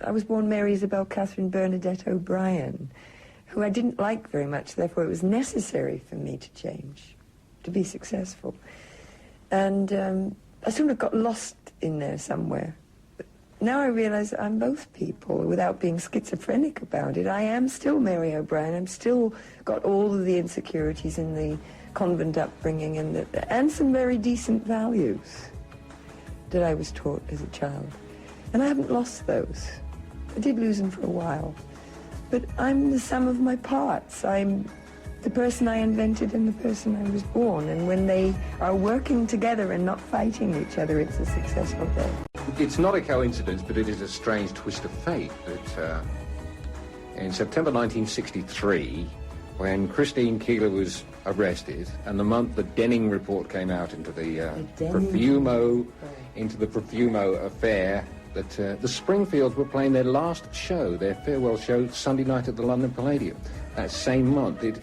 I was born Mary Isabel Catherine Bernadette O'Brien, who I didn't like very much, therefore it was necessary for me to change, to be successful. And I sort of got lost in there somewhere. But now I realize I'm both people without being schizophrenic about it. I am still Mary O'Brien. I'm still got all of the insecurities in the convent upbringing and some very decent values that I was taught as a child. And I haven't lost those. I did lose them for a while. But I'm the sum of my parts. I'm the person I invented and the person I was born. And when they are working together and not fighting each other, it's a successful day. It's not a coincidence, but it is a strange twist of fate that in September 1963, when Christine Keeler was arrested, and the month the Denning report came out into the Profumo affair, that the Springfields were playing their last show, their farewell show, Sunday night at the London Palladium. That same month. It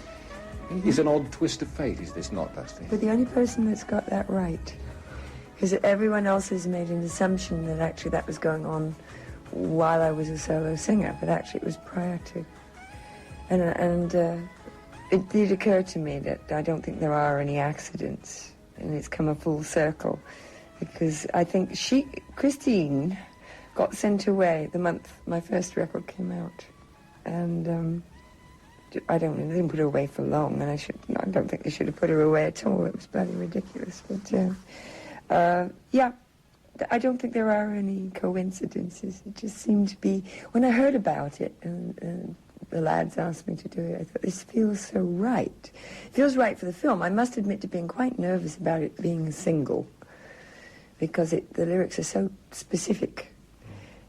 is an odd twist of fate, is this not, Dusty? But the only person that's got that right, because everyone else has made an assumption that actually that was going on while I was a solo singer, but actually it was prior to. And it did occur to me that I don't think there are any accidents, and it's come a full circle, because I think Christine, got sent away the month my first record came out, and they didn't put her away for long, and I don't think they should have put her away at all. It was bloody ridiculous. But yeah, I don't think there are any coincidences. It just seemed to be, when I heard about it, and the lads asked me to do it, I thought, this feels so right. It feels right for the film. I must admit to being quite nervous about it being a single, because the lyrics are so specific.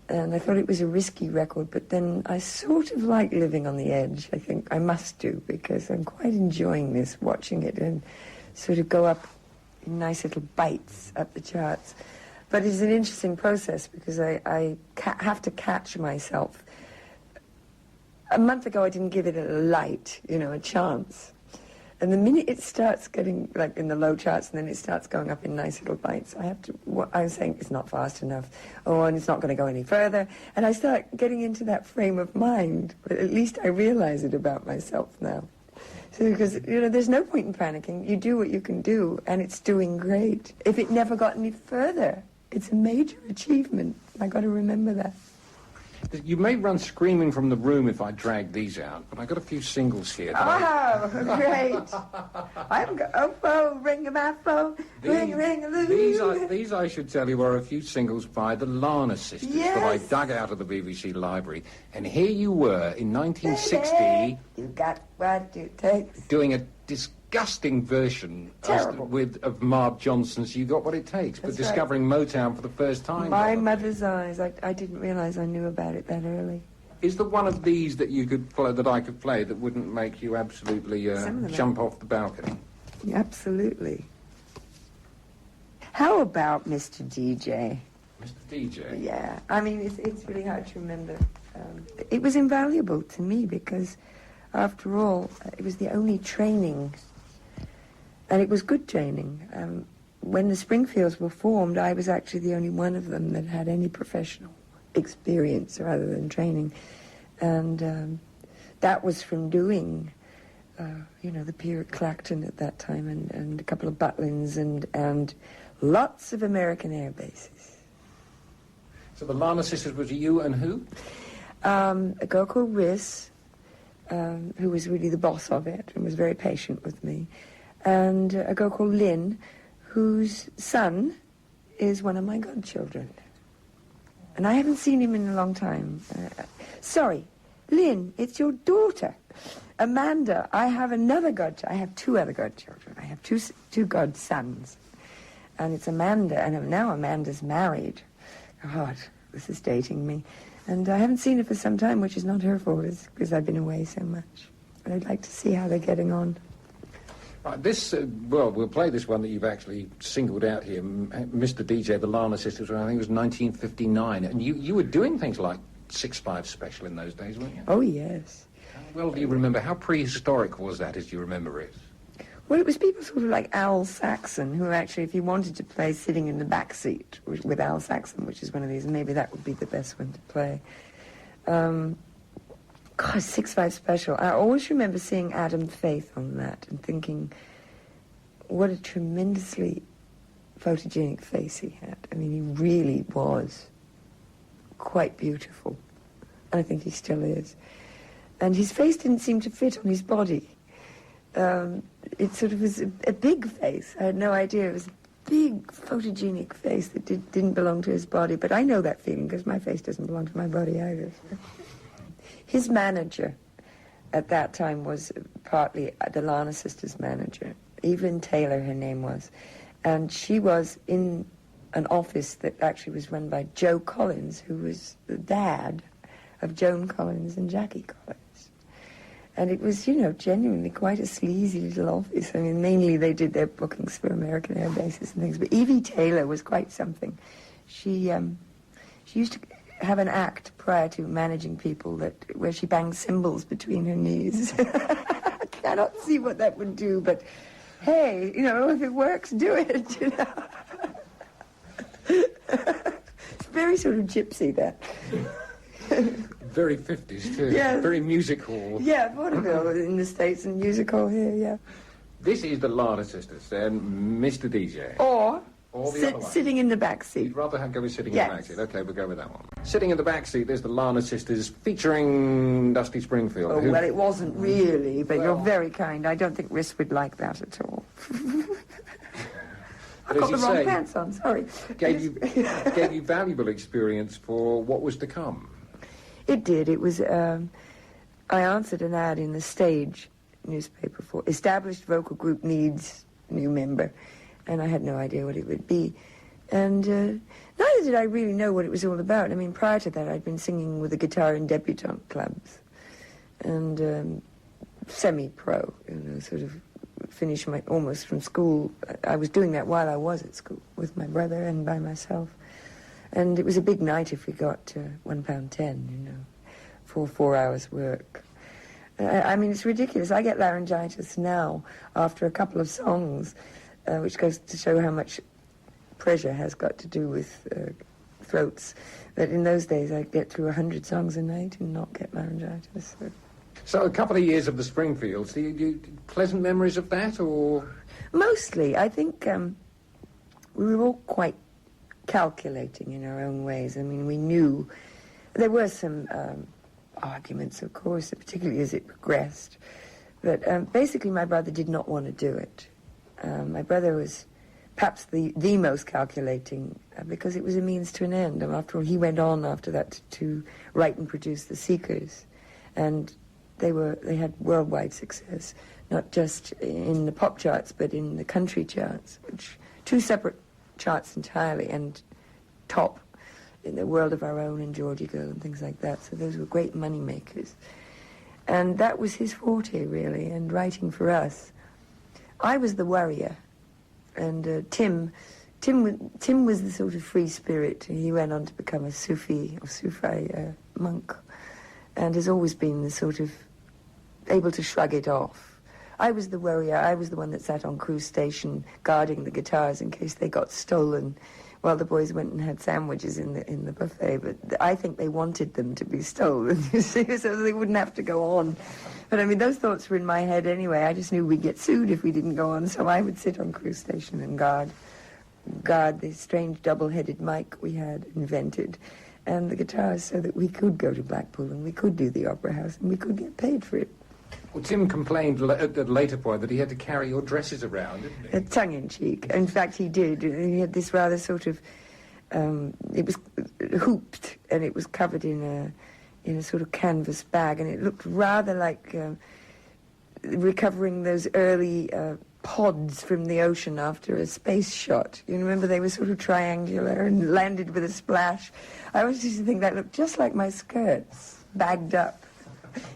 And I thought it was a risky record, but then I sort of like living on the edge. I think I must do, because I'm quite enjoying this, watching it and sort of go up in nice little bites up the charts. But it's an interesting process, because I have to catch myself. A month ago I didn't give it a light, a chance. And the minute it starts getting, like, in the low charts, and then it starts going up in nice little bites, I was saying, it's not fast enough, and it's not going to go any further. And I start getting into that frame of mind, but at least I realize it about myself now. So, because, there's no point in panicking. You do what you can do, and it's doing great. If it never got any further, it's a major achievement. I got to remember that. You may run screaming from the room if I drag these out, but I got a few singles here. Oh, great. Ring-a-my-phone, ring-a-ling-a-loo. These, I should tell you, are a few singles by the Llama Sisters that I dug out of the BBC library. And here you were, in 1960... You got what it takes. Doing a disgusting version of Marv Johnson's You Got What It Takes, but discovering Motown for the first time. My mother's eyes. I didn't realize I knew about it that early. Is there one of these that you could play, that I could play, that wouldn't make you absolutely jump off the balcony? Absolutely. How about Mr. DJ? Mr. DJ? Yeah. I mean, it's really hard to remember. It was invaluable to me because, after all, it was the only training, and it was good training. When the Springfields were formed, I was actually the only one of them that had any professional experience rather than training. And that was from doing, the Pier at Clacton at that time, and a couple of Butlins, and lots of American air bases. So the Llama Sisters was you and who? A girl called Riss, who was really the boss of it and was very patient with me, and a girl called Lynn, whose son is one of my godchildren. And I haven't seen him in a long time. Sorry, Lynn, it's your daughter. Amanda, I have another I have two other godchildren. I have two godsons. And it's Amanda, and now Amanda's married. God, this is dating me. And I haven't seen her for some time, which is not her fault, it's because I've been away so much. But I'd like to see how they're getting on. Right, we'll play this one that you've actually singled out here, Mr. DJ, the Llama Sisters, I think it was 1959. And you were doing things like 6-5 Special in those days, weren't you? Oh, yes. How well do you remember? How prehistoric was that, as you remember it? Well, it was people sort of like Al Saxon, who actually, if you wanted to play sitting in the back seat with Al Saxon, which is one of these, maybe that would be the best one to play. God, 6-5 Special. I always remember seeing Adam Faith on that and thinking, what a tremendously photogenic face he had. I mean, he really was quite beautiful. I think he still is. And his face didn't seem to fit on his body. It sort of was a big face. I had no idea. It was a big photogenic face that didn't belong to his body. But I know that feeling because my face doesn't belong to my body either. So. His manager at that time was partly the Llama Sisters manager. Evelyn Taylor, her name was. And she was in an office that actually was run by Joe Collins, who was the dad of Joan Collins and Jackie Collins. And it was, you know, genuinely quite a sleazy little office. I mean, mainly they did their bookings for American Air Bases and things. But Evie Taylor was quite something. She used to have an act prior to managing people where she banged cymbals between her knees. I cannot see what that would do, but hey, you know, if it works, do it, you know. It's very sort of gypsy, that. Very 50s, too. Yeah. Very music hall. Yeah, vaudeville in the States and music hall here, yeah. This is the Llama Sisters, and Mr. DJ. Or the other one. sitting in the back seat. You'd rather go with sitting Yes. in the back seat. Okay, we'll go with that one. Sitting in the back seat, there's the Llama Sisters featuring Dusty Springfield. Oh, well, it wasn't really, but Well- you're very kind. I don't think Riss would like that at all. But I've as got you the wrong say, pants on, sorry. gave you valuable experience for what was to come. It did. It was, I answered an ad in the Stage newspaper for established vocal group needs new member, and I had no idea what it would be. And neither did I really know what it was all about. I mean, prior to that, I'd been singing with the guitar in debutante clubs and semi-pro, you know, sort of finished almost from school. I was doing that while I was at school with my brother and by myself. And it was a big night if we got £1.10, you know, for 4 hours work. I mean, it's ridiculous. I get laryngitis now after a couple of songs, which goes to show how much pressure has got to do with throats. But in those days, I'd get through 100 songs a night and not get laryngitis. So a couple of years of the Springfields, do you pleasant memories of that, or...? Mostly. I think we were all quite calculating in our own ways. I mean, we knew there were some arguments, of course, particularly as it progressed. But basically, my brother did not want to do it. My brother was perhaps the most calculating because it was a means to an end. And after all, he went on after that to write and produce The Seekers. And they had worldwide success, not just in the pop charts, but in the country charts, which two separate charts entirely, and top in The World of Our Own and Georgie Girl and things like that. So those were great money makers. And that was his forte, really, and writing for us. I was the worrier, and Tim was the sort of free spirit. He went on to become a Sufi monk, and has always been the sort of able to shrug it off. I was the worrier. I was the one that sat on cruise station guarding the guitars in case they got stolen while the boys went and had sandwiches in the buffet. But I think they wanted them to be stolen, you see, so they wouldn't have to go on. But I mean, those thoughts were in my head anyway. I just knew we'd get sued if we didn't go on, so I would sit on cruise station and guard the strange double-headed mic we had invented and the guitars so that we could go to Blackpool and we could do the Opera House and we could get paid for it. Well, Tim complained at a later point that he had to carry your dresses around, didn't he? Tongue-in-cheek. In fact, he did. He had this rather sort of... it was hooped, and it was covered in a sort of canvas bag, and it looked rather like recovering those early pods from the ocean after a space shot. You remember they were sort of triangular and landed with a splash. I always used to think that looked just like my skirts, bagged up.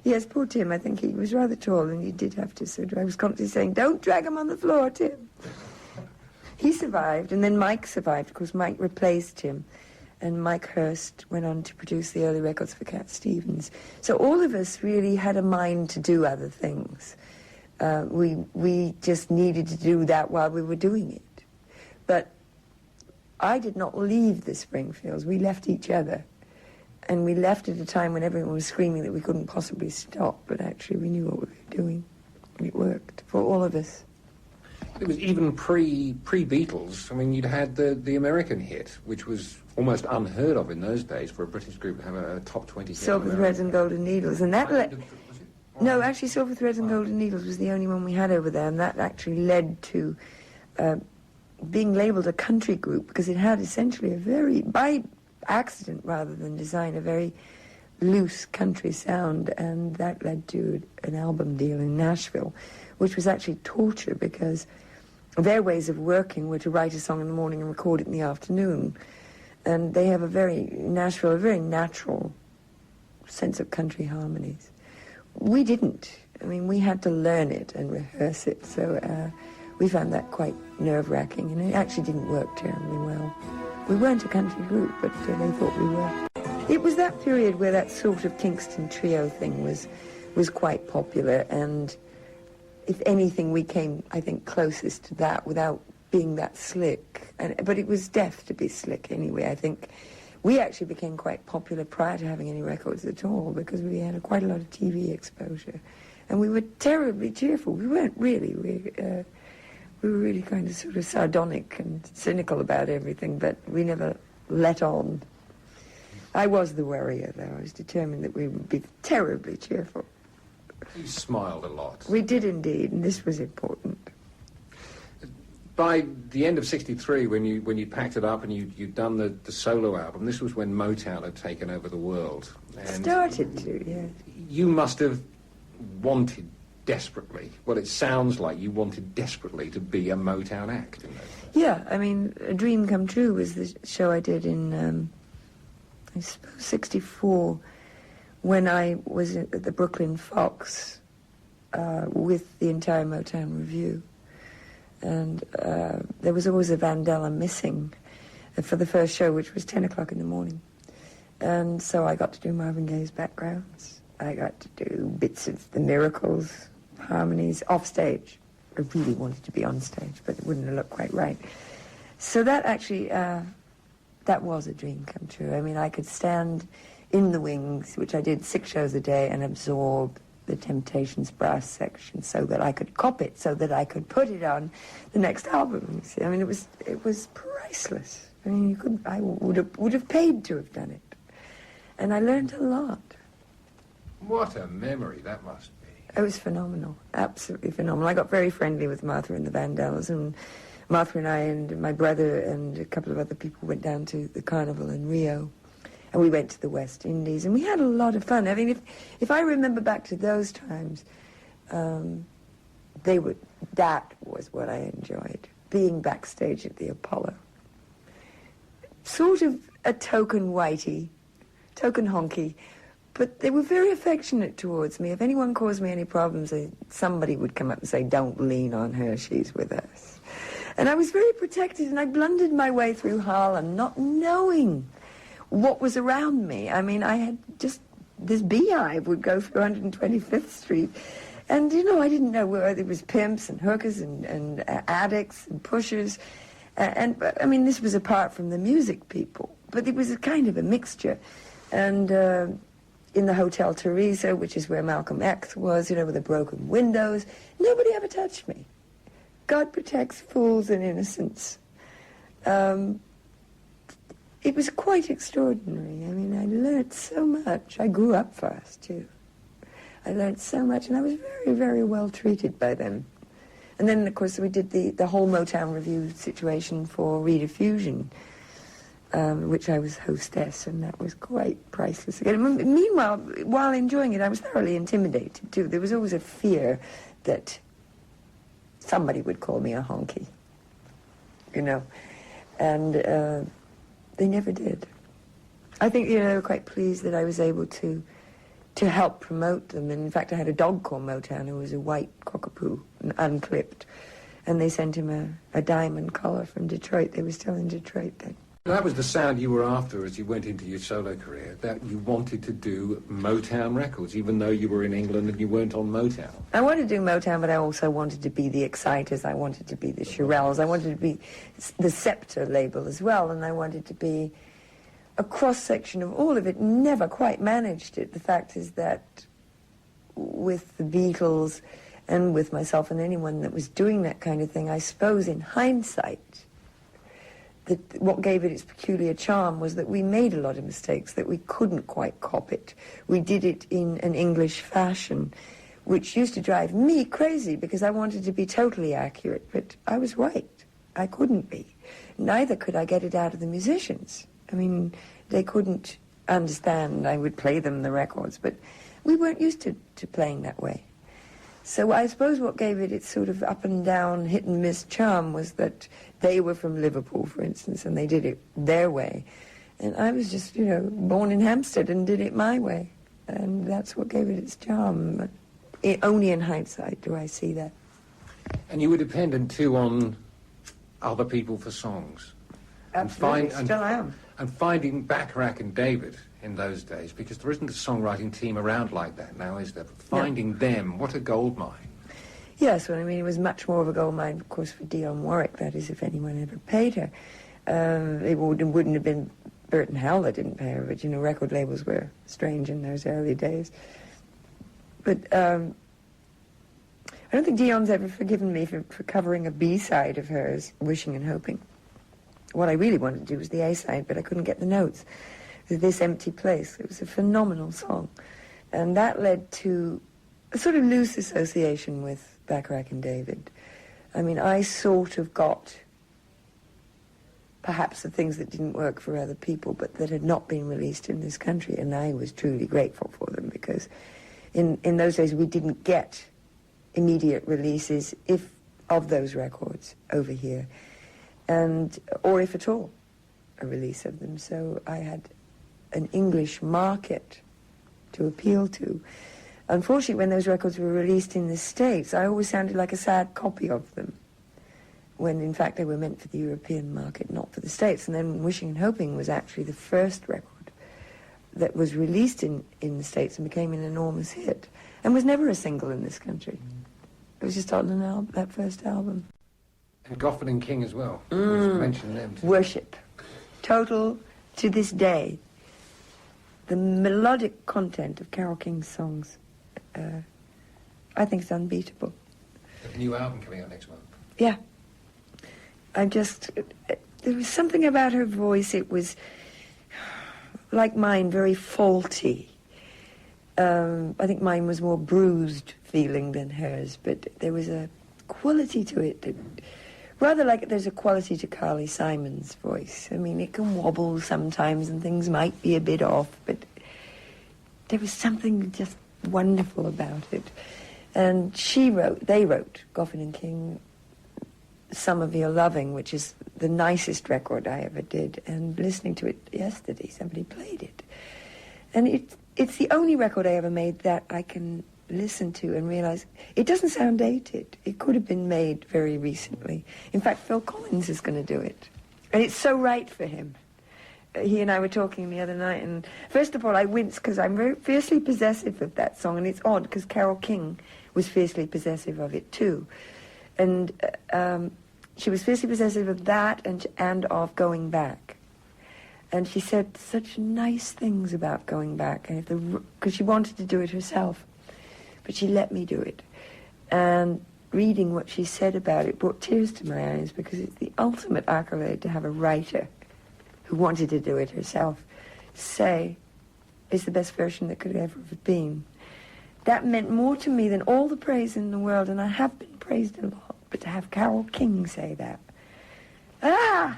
Yes, poor Tim, I think he was rather tall, and he did have to sort of... I was constantly saying, don't drag him on the floor, Tim. He survived, and then Mike survived. Of course, Mike replaced him, and Mike Hurst went on to produce the early records for Cat Stevens. So all of us really had a mind to do other things. We just needed to do that while we were doing it. But I did not leave the Springfields. We left each other. And we left at a time when everyone was screaming that we couldn't possibly stop, but actually we knew what we were doing. And it worked for all of us. It was even pre-Beatles. I mean, you'd had the American hit, which was almost unheard of in those days for a British group to have a top 20 hit. Silver Threads and Golden Needles. And that no, actually Silver Threads and Golden Needles was the only one we had over there, and that actually led to being labelled a country group, because it had essentially a very, by accident rather than design, a very loose country sound, and that led to an album deal in Nashville, which was actually torture, because their ways of working were to write a song in the morning and record it in the afternoon. And they have a very natural sense of country harmonies. We didn't. I mean, we had to learn it and rehearse it, so we found that quite nerve-wracking, and it actually didn't work terribly well. We weren't a country group, but they thought we were. It was that period where that sort of Kingston trio thing was quite popular, and if anything, we came, I think, closest to that without being that slick. But it was death to be slick anyway. I think we actually became quite popular prior to having any records at all, because we had quite a lot of TV exposure. And we were terribly cheerful. We weren't really. We were really kind of sort of sardonic and cynical about everything, but we never let on. I was the worrier, though. I was determined that we would be terribly cheerful. You smiled a lot. We did indeed, and this was important. By the end of '63, when you packed it up and you'd done the solo album, this was when Motown had taken over the world. And started to, yeah. You must have wanted desperately, well, it sounds like you wanted desperately to be a Motown act. Yeah, I mean, A Dream Come True was the show I did in, I suppose, '64, when I was at the Brooklyn Fox with the entire Motown Review. And there was always a Vandella missing for the first show, which was 10 o'clock in the morning. And so I got to do Marvin Gaye's backgrounds. I got to do bits of The Miracles, harmonies, off stage. I really wanted to be on stage, but it wouldn't have looked quite right. So that actually, that was a dream come true. I mean, I could stand in the wings, which I did 6 shows a day, and absorb the Temptations brass section so that I could cop it, so that I could put it on the next album. You see? I mean, it was priceless. I mean, I would have paid to have done it. And I learned a lot. What a memory that must be. It was phenomenal, absolutely phenomenal. I got very friendly with Martha and the Vandellas, and Martha and I and my brother and a couple of other people went down to the carnival in Rio, and we went to the West Indies, and we had a lot of fun. I mean, if I remember back to those times, that was what I enjoyed, being backstage at the Apollo. Sort of a token whitey, token honky, but they were very affectionate towards me. If anyone caused me any problems, somebody would come up and say, "Don't lean on her, she's with us." And I was very protected, and I blundered my way through Harlem, not knowing what was around me. I mean, I had just, this beehive would go through 125th Street, and, you know, I didn't know whether it was pimps and hookers and addicts and pushers. But I mean, this was apart from the music people, but it was a kind of a mixture. And in the Hotel Teresa, which is where Malcolm X was, you know, with the broken windows, nobody ever touched me. God protects fools and innocents. It was quite extraordinary. I mean, I learned so much. I grew up fast, too. I learned so much, and I was very, very well treated by them. And then, of course, we did the whole Motown Review situation for Rediffusion, which I was hostess, and that was quite priceless. Again, meanwhile, while enjoying it, I was thoroughly intimidated, too. There was always a fear that somebody would call me a honky, you know. And they never did. I think, you know, they were quite pleased that I was able to help promote them. And in fact, I had a dog called Motown who was a white cockapoo, unclipped. And they sent him a diamond collar from Detroit. They were still in Detroit then. That was the sound you were after as you went into your solo career, that you wanted to do Motown records, even though you were in England and you weren't on Motown. I wanted to do Motown, but I also wanted to be the Exciters. I wanted to be the Shirelles. I wanted to be the Scepter label as well, and I wanted to be a cross-section of all of it, never quite managed it. The fact is that with the Beatles and with myself and anyone that was doing that kind of thing, I suppose in hindsight, that what gave it its peculiar charm was that we made a lot of mistakes, that we couldn't quite cop it. We did it in an English fashion, which used to drive me crazy because I wanted to be totally accurate, but I was right. I couldn't be. Neither could I get it out of the musicians. I mean, they couldn't understand. I would play them the records, but we weren't used to playing that way. So I suppose what gave it its sort of up and down, hit and miss charm was that they were from Liverpool, for instance, and they did it their way. And I was just, you know, born in Hampstead and did it my way. And that's what gave it its charm. But only in hindsight do I see that. And you were dependent, too, on other people for songs. Absolutely, still am. And finding Bacharach and David in those days, because there isn't a songwriting team around like that now, is there? But finding them, what a goldmine. Yes, well, I mean, it was much more of a goldmine, of course, for Dionne Warwick, that is, if anyone ever paid her. It wouldn't have been Burton Howell that didn't pay her, but, you know, record labels were strange in those early days. But I don't think Dionne's ever forgiven me for covering a B-side of hers, Wishing and Hoping. What I really wanted to do was the A-side, but I couldn't get the notes. This Empty Place. It was a phenomenal song. And that led to a sort of loose association with Bacharach and David. I mean, I sort of got perhaps the things that didn't work for other people, but that had not been released in this country, and I was truly grateful for them, because in those days we didn't get immediate releases of those records over here, or if at all, a release of them. So I had an English market to appeal to. Unfortunately, when those records were released in the States, I always sounded like a sad copy of them, when in fact they were meant for the European market, not for the States. And then Wishing and Hoping was actually the first record that was released in the States and became an enormous hit, and was never a single in this country. It was just on that first album. And Goffin and King as well. Mention them too. Worship. Total, to this day. The melodic content of Carole King's songs, I think, is unbeatable. A new album coming out next month. Yeah. There was something about her voice, it was, like mine, very faulty. I think mine was more bruised feeling than hers, but there was a quality to it that, rather like there's a quality to Carly Simon's voice. I mean, it can wobble sometimes and things might be a bit off, but there was something just wonderful about it. And they wrote, Goffin and King, Some of Your Loving, which is the nicest record I ever did. And listening to it yesterday, somebody played it. And it's the only record I ever made that I can listen to and realize it doesn't sound dated. It could have been made very recently. In fact, Phil Collins is going to do it. And it's so right for him. He and I were talking the other night, and first of all, I winced because I'm very fiercely possessive of that song, and it's odd because Carole King was fiercely possessive of it too. And she was fiercely possessive of that and of Going Back. And she said such nice things about Going Back, because she wanted to do it herself. But she let me do it. And reading what she said about it brought tears to my eyes, because it's the ultimate accolade to have a writer who wanted to do it herself say it's the best version that could ever have been. That meant more to me than all the praise in the world, and I have been praised a lot, but to have Carole King say that, I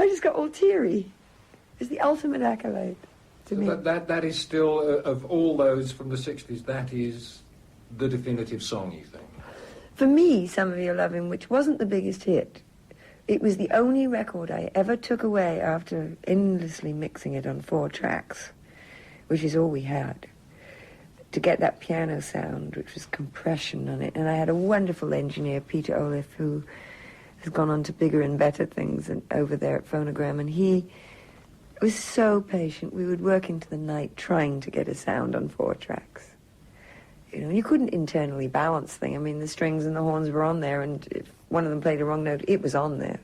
just got all teary. It's the ultimate accolade to me. That is still, of all those from the 60s, that is the definitive song, you think? For me, Some of Your Loving, which wasn't the biggest hit, it was the only record I ever took away after endlessly mixing it on 4 tracks, which is all we had, to get that piano sound, which was compression on it. And I had a wonderful engineer, Peter Olaf, who has gone on to bigger and better things over there at Phonogram, and he was so patient. We would work into the night trying to get a sound on 4 tracks. You know, you couldn't internally balance things. I mean, the strings and the horns were on there, and if one of them played a wrong note, it was on there.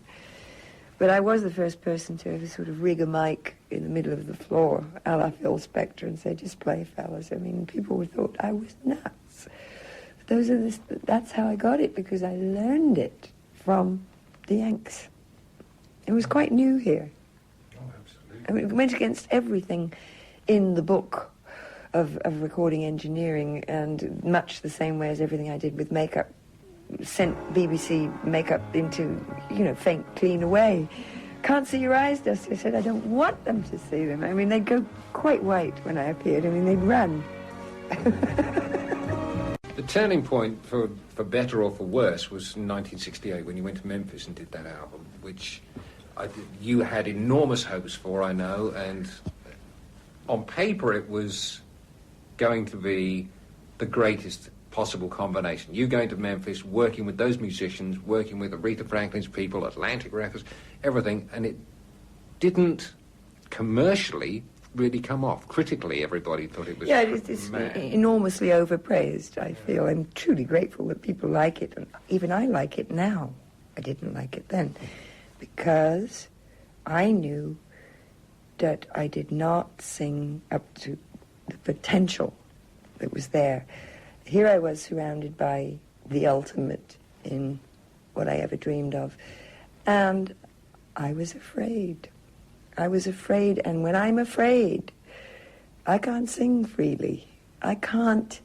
But I was the first person to ever sort of rig a mic in the middle of the floor, a la Phil Spector, and say, just play, fellas. I mean, people thought I was nuts. That's how I got it, because I learned it from the Yanks. It was quite new here. Oh, absolutely. I mean, it went against everything in the book of recording engineering, and much the same way as everything I did with makeup. Sent BBC makeup into, faint, clean away. Can't see your eyes, Dusty. I said, I don't want them to see them. I mean, they'd go quite white when I appeared. I mean, they'd run. The turning point for better or for worse was in 1968 when you went to Memphis and did that album, which you had enormous hopes for, I know, and on paper it was going to be the greatest possible combination. You going to Memphis, working with those musicians, working with Aretha Franklin's people, Atlantic Records, everything, and it didn't commercially really come off. Critically, everybody thought it was it's enormously overpraised, I feel. I'm truly grateful that people like it, and even I like it now. I didn't like it then, because I knew that I did not sing up to the potential that was there. Here I was surrounded by the ultimate in what I ever dreamed of. And I was afraid. I was afraid, and when I'm afraid, I can't sing freely. I can't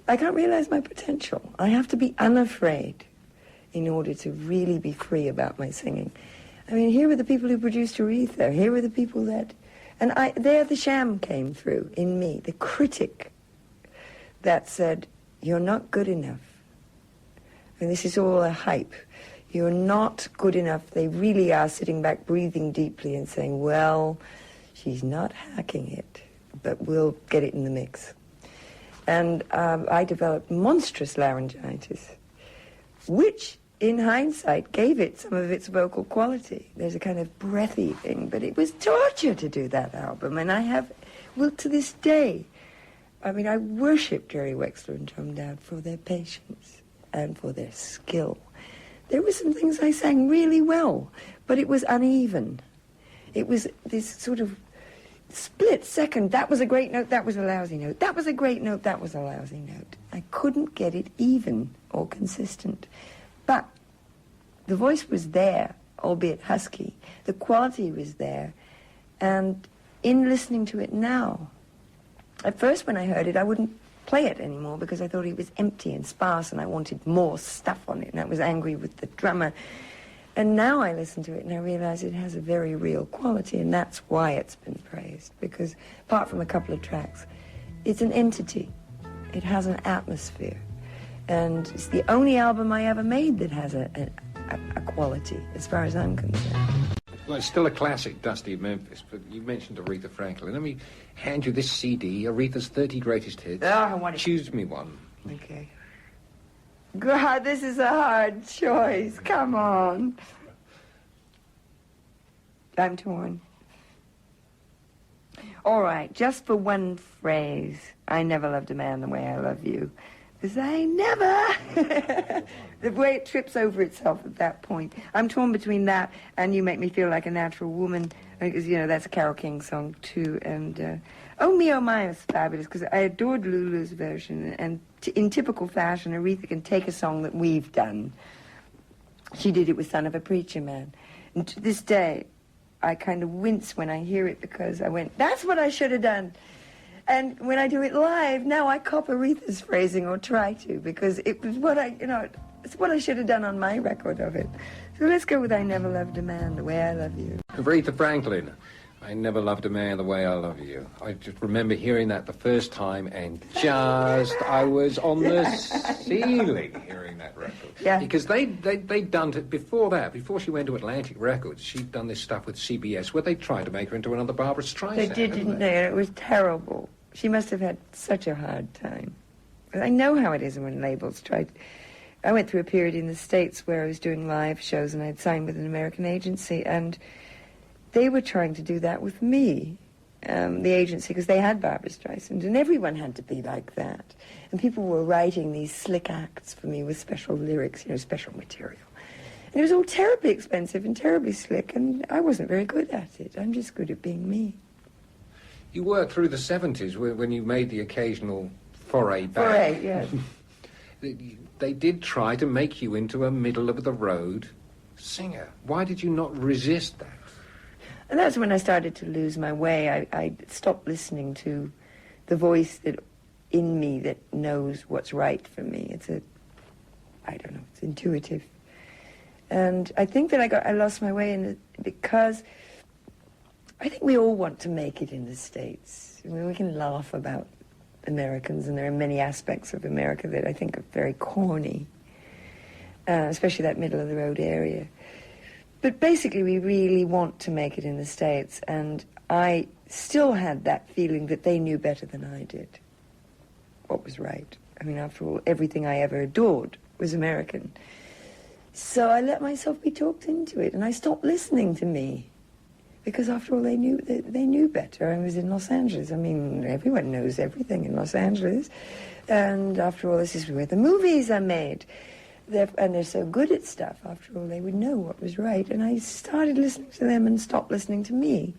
realize my potential. I have to be unafraid in order to really be free about my singing. I mean, here were the people who produced Aretha. Here were the people that... And there the sham came through in me, the critic that said, you're not good enough. And this is all a hype. You're not good enough. They really are sitting back, breathing deeply and saying, well, she's not hacking it, but we'll get it in the mix. And I developed monstrous laryngitis, which, in hindsight, gave it some of its vocal quality. There's a kind of breathy thing, but it was torture to do that album. And I have, to this day, I mean, I worship Jerry Wexler and Tom Dowd for their patience and for their skill. There were some things I sang really well, but it was uneven. It was this sort of split second. That was a great note, that was a lousy note. That was a great note, that was a lousy note. I couldn't get it even or consistent. But the voice was there, albeit husky. The quality was there. And in listening to it now, at first when I heard it, I wouldn't play it anymore because I thought it was empty and sparse and I wanted more stuff on it, and I was angry with the drummer. And now I listen to it and I realize it has a very real quality, and that's why it's been praised. Because apart from a couple of tracks, it's an entity. It has an atmosphere. And it's the only album I ever made that has a quality, as far as I'm concerned. Well, it's still a classic, Dusty Memphis, but you mentioned Aretha Franklin. Let me hand you this CD, Aretha's 30 Greatest Hits. Oh, I want to... Choose me one. Okay. God, this is a hard choice. Come on. I'm torn. All right, just for one phrase, I never loved a man the way I love you. Because I never... The way it trips over itself at that point. I'm torn between that and You Make Me Feel Like a Natural Woman, because, that's a Carole King song, too. And Oh Me, Oh My is fabulous, because I adored Lulu's version. And in typical fashion, Aretha can take a song that we've done. She did it with Son of a Preacher Man. And to this day, I kind of wince when I hear it, because I went, that's what I should have done. And when I do it live, now I cop Aretha's phrasing, or try to, because it was what it's what I should have done on my record of it. So let's go with I Never Loved a Man the Way I Love You. Aretha Franklin, I Never Loved a Man the Way I Love You. I just remember hearing that the first time and I was on the ceiling hearing that record. Yeah. Because they'd done it before that. Before she went to Atlantic Records, she'd done this stuff with CBS where they tried to make her into another Barbra Streisand. They did, didn't they? And it was terrible. She must have had such a hard time. I know how it is when labels try. I went through a period in the States where I was doing live shows and I'd signed with an American agency, and they were trying to do that with me, the agency, because they had Barbra Streisand, and everyone had to be like that. And people were writing these slick acts for me with special lyrics, special material. And it was all terribly expensive and terribly slick, and I wasn't very good at it. I'm just good at being me. You worked through the 70s when you made the occasional foray back. Foray, yes. They did try to make you into a middle-of-the-road singer. Why did you not resist that? And that's when I started to lose my way. I stopped listening to the voice that in me that knows what's right for me. It's intuitive. And I think that I lost my way because I think we all want to make it in the States. I mean, we can laugh about Americans, and there are many aspects of America that I think are very corny, especially that middle-of-the-road area. But basically, we really want to make it in the States, and I still had that feeling that they knew better than I did what was right. I mean, after all, everything I ever adored was American. So I let myself be talked into it, and I stopped listening to me. Because after all, they knew better. I was in Los Angeles. I mean, everyone knows everything in Los Angeles. And after all, this is where the movies are made. And they're so good at stuff. After all, they would know what was right. And I started listening to them and stopped listening to me.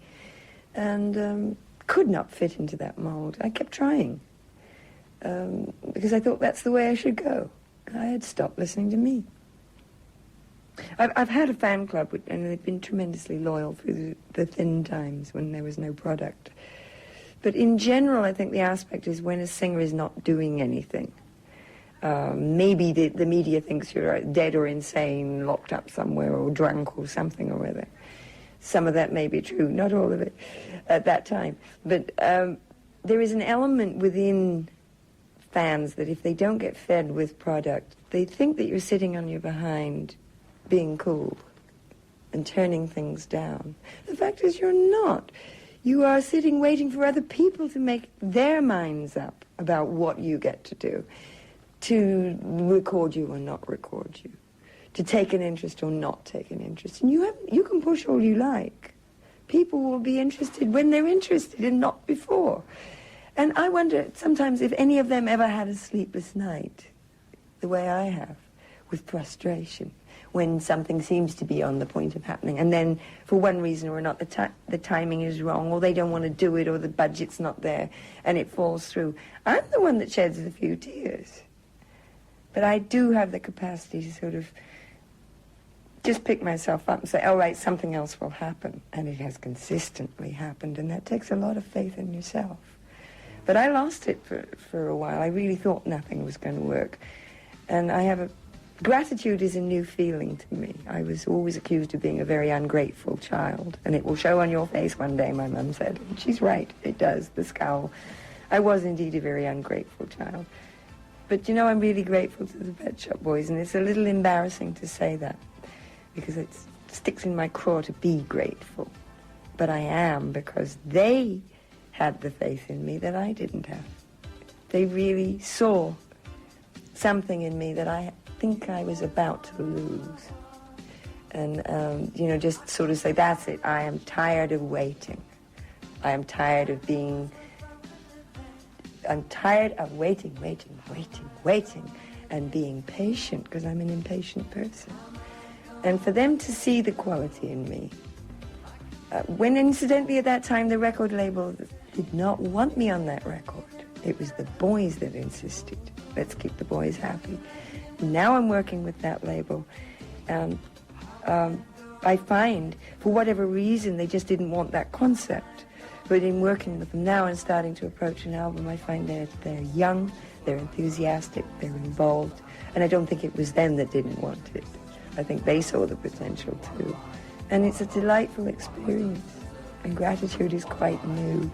And could not fit into that mold. I kept trying. Because I thought that's the way I should go. I had stopped listening to me. I've had a fan club, and they've been tremendously loyal through the thin times when there was no product. But in general, I think the aspect is when a singer is not doing anything. Maybe the media thinks you're dead or insane, locked up somewhere, or drunk or something or other. Some of that may be true, not all of it at that time. But there is an element within fans that if they don't get fed with product, they think that you're sitting on your behind being cool and turning things down. The fact is you're not. You are sitting waiting for other people to make their minds up about what you get to do, to record you or not record you, to take an interest or not take an interest. And you can push all you like. People will be interested when they're interested and not before. And I wonder sometimes if any of them ever had a sleepless night, the way I have, with frustration, when something seems to be on the point of happening, and then for one reason or another the timing is wrong, or they don't want to do it, or the budget's not there, and it falls through. I'm the one that sheds a few tears. But I do have the capacity to sort of just pick myself up and say, all right, something else will happen. And it has consistently happened, and that takes a lot of faith in yourself. But I lost it for a while. I really thought nothing was going to work. And I have gratitude is a new feeling to me. I was always accused of being a very ungrateful child, and it will show on your face one day, my mum said. And she's right, it does, the scowl. I was indeed a very ungrateful child. But, you know, I'm really grateful to the Pet Shop Boys, and it's a little embarrassing to say that, because it sticks in my craw to be grateful. But I am, because they had the faith in me that I didn't have. They really saw something in me that I think I was about to lose. And, you know, just sort of say, that's it, I am tired of waiting. I am tired of being, I'm tired of waiting, and being patient, because I'm an impatient person. And for them to see the quality in me, when incidentally at that time the record label did not want me on that record. It was the boys that insisted, let's keep the boys happy. Now I'm working with that label. I find, for whatever reason, they just didn't want that concept. But in working with them now and starting to approach an album, I find they're young, they're enthusiastic, they're involved, and I don't think it was them that didn't want it. I think they saw the potential too. And it's a delightful experience, and gratitude is quite new.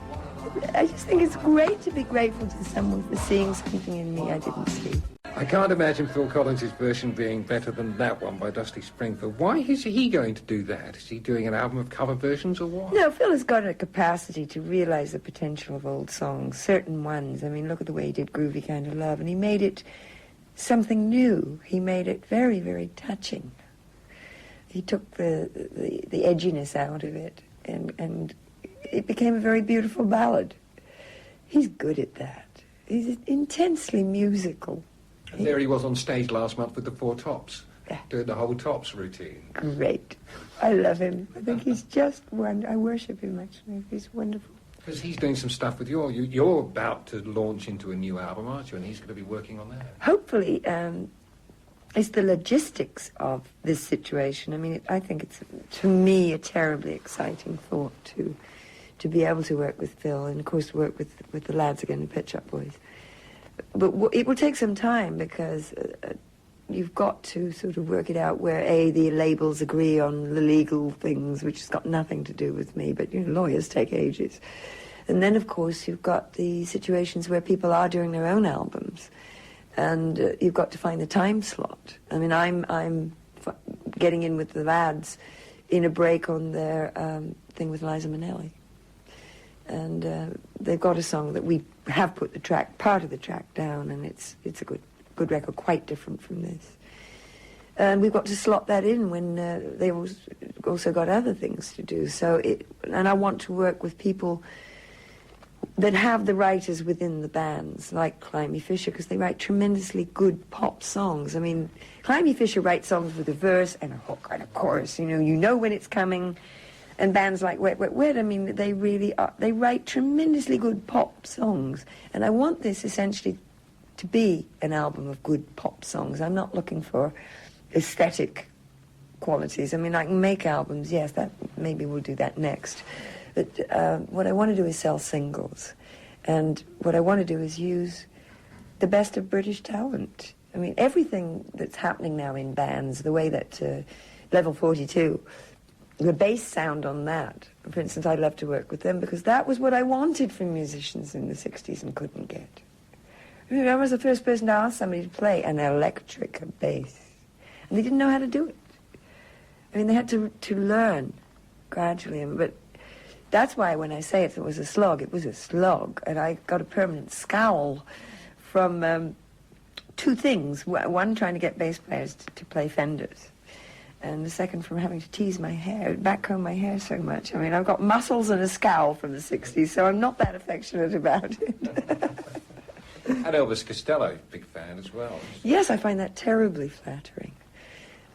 I just think it's great to be grateful to someone for seeing something in me I didn't see. I can't imagine Phil Collins' version being better than that one by Dusty Springfield. Why is he going to do that? Is he doing an album of cover versions or what? No, Phil has got a capacity to realize the potential of old songs, certain ones. I mean, look at the way he did Groovy Kind of Love, and he made it something new. He made it very, very touching. He took the edginess out of it, and it became a very beautiful ballad. He's good at that. He's intensely musical. And there he was on stage last month with the Four Tops. doing the whole Tops routine. Great. I love him. I think he's just wonderful. I worship him, actually. He's wonderful. Because he's doing some stuff with you're about to launch into a new album, aren't you? And he's going to be working on that. Hopefully, it's the logistics of this situation. I mean, I think it's, to me, a terribly exciting thought to be able to work with Phil and, of course, work with the lads again, the Pet Shop Boys. But it will take some time because you've got to sort of work it out where, A, the labels agree on the legal things, which has got nothing to do with me, but, lawyers take ages. And then, of course, you've got the situations where people are doing their own albums, and you've got to find the time slot. I mean, I'm getting in with the lads in a break on their thing with Liza Minnelli. And they've got a song that we have put part of the track down, and it's a good record, quite different from this. And we've got to slot that in when they've also got other things to do. And I want to work with people that have the writers within the bands, like Climie Fisher, because they write tremendously good pop songs. I mean, Climie Fisher writes songs with a verse and a hook and a chorus. You know when it's coming. And bands like Wet, Wet, Wet, I mean, they really are. They write tremendously good pop songs. And I want this essentially to be an album of good pop songs. I'm not looking for aesthetic qualities. I mean, I can make albums, yes, that maybe we'll do that next. But what I want to do is sell singles. And what I want to do is use the best of British talent. I mean, everything that's happening now in bands, the way that Level 42, the bass sound on that, for instance, I'd love to work with them because that was what I wanted from musicians in the 60s and couldn't get. I mean, I was the first person to ask somebody to play an electric bass. And they didn't know how to do it. I mean, they had to learn gradually. But that's why when I say it was a slog, it was a slog. And I got a permanent scowl from two things. One, trying to get bass players to play Fenders. And the second, from having to tease my hair, backcomb my hair so much. I mean, I've got muscles and a scowl from the 60s, so I'm not that affectionate about it. And Elvis Costello, big fan as well. Yes, I find that terribly flattering.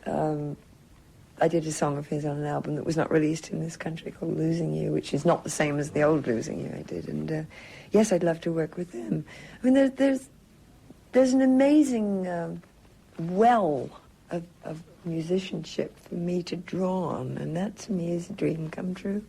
I did a song of his on an album that was not released in this country called Losing You, which is not the same as the old Losing You I did. And yes, I'd love to work with them. I mean, there's an amazing well of musicianship for me to draw on, and that to me is a dream come true.